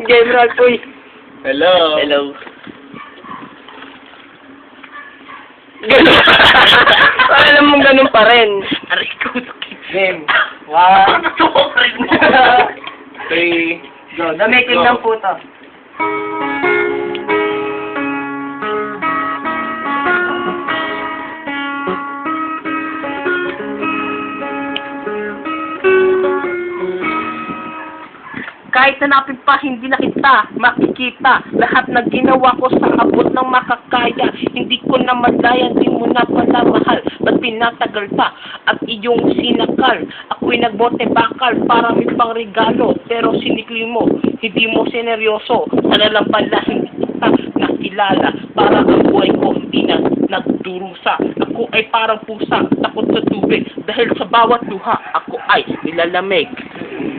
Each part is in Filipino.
General Puy. Hello. Hello. Ganun. Alam mong ganun pa rin. Aray ko. Game. 1, 3. go. Damikin Go. ng puto. Kahit hanapin pa, hindi na kita makikita. Lahat na ginawa ko sa abot ng makakaya. Hindi ko na madaya, di mo na pala mahal. Ba't pinatagal pa at iyong sinakal? Ako'y nagbote bakal para may pang regalo. Pero sinikli mo, hindi mo sineryoso. Sana lang pala hindi kita nakilala. Para ang buhay ko hindi na nagdurusa. Ako ay parang pusa, takot sa tubig. Dahil sa bawat luha, ako ay nilalamig.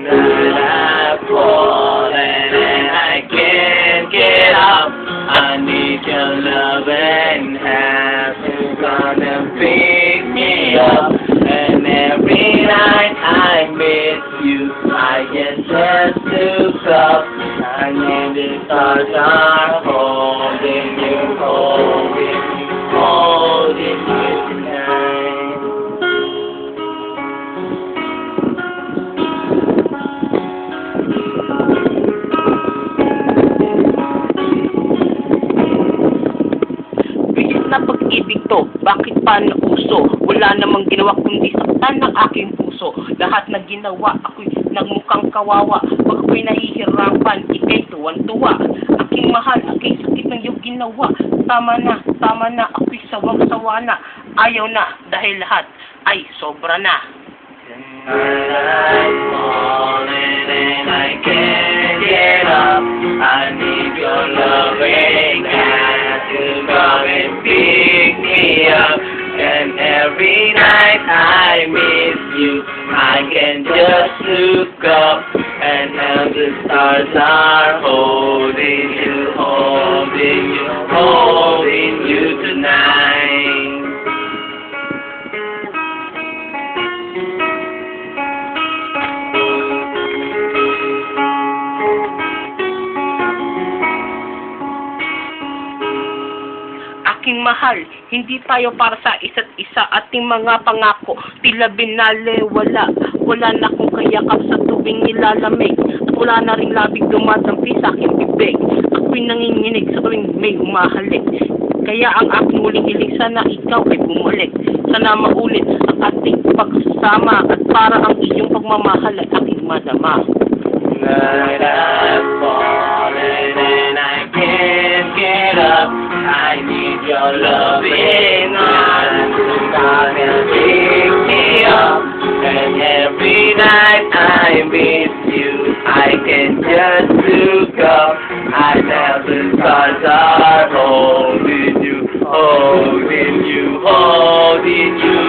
I've fallen and I can't get up. I need your loving hand to come and pick me up. And every night I miss you, I get just look up. I need the stars are holding you, holding you, holding you tonight. Na pag-ibig to, bakit pa nauso? Wala namang ginawa kundi saktan ng aking puso. Lahat na ginawa, ako'y nagmukhang kawawa. Pag ako'y nahihirapan, ikay tuwan-tuwa. Aking mahal, aking sakit ng iyong ginawa. Tama na, ako'y sawang-sawa na. Ayaw na, dahil lahat ay sobra na. I'm falling and I can't get up. I need your loving hand to come and pick me up. And every night I miss you, I can just look up. And now the stars are holding you, holding you, holding you tonight. Aking mahal, hindi tayo para sa isa't isa. Ating mga pangako, tila binale, wala na akong kayakap sa tubing nilalamig. At wala na rin labig dumadampi sa aking bibig. Ako'y nanginginig sa tuwing may humahalik. Kaya ang aking huling hiling, sana ikaw ay bumalik. Sana maulit ang ating pagsasama. At para ang iyong pagmamahal ay aking madama. Tonight I've fallen and I can't get up. I need your loving arms to come and pick me up. And every night I miss you, I can just look up. I know the stars are holding you, holding you, holding you.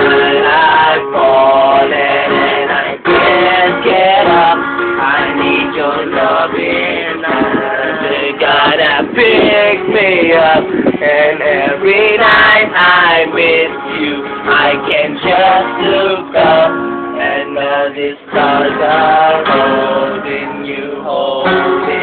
Tonight I've fallen and I can't get up. I need your loving arms to gotta pick me up. And every night I miss you, I can just look up. And now the stars are holding you, holding